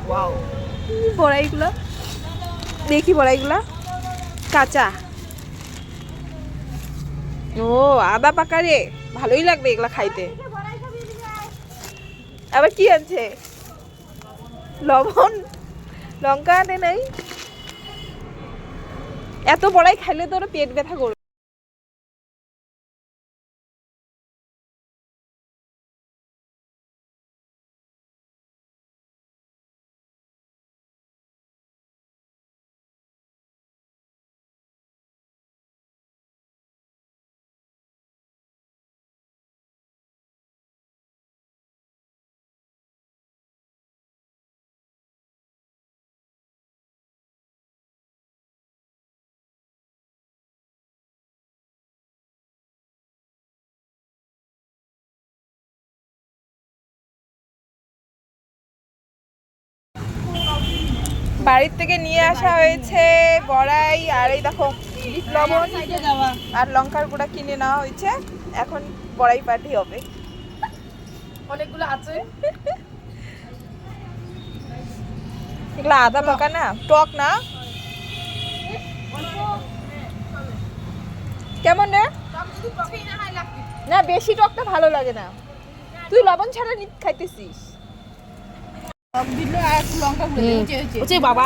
Wow, বড়াইগুলো দেখি, বড়াইগুলা কাঁচা। ও আদা পাকা রে, ভালোই লাগবে এগুলা খাইতে। আবার কি আছে, লবণ, লঙ্কা আনে নাই। এত বড়াই খাইলে তোর পেট ব্যথা করবে। বাড়ির থেকে নিয়ে আসা হয়েছে বড়াই, আর এই দেখো লবণ আর লঙ্কার গুঁড়া কিনে নেওয়া হয়েছে। এখন বড়াই পার্টি হবে, অনেকগুলো আছে। এগুলো আদা পাকা না, টক না, কেমন রে? না বেশি টকটা ভালো লাগে না, তুই লবণ ছাড়া খাইতেছিস। বাবা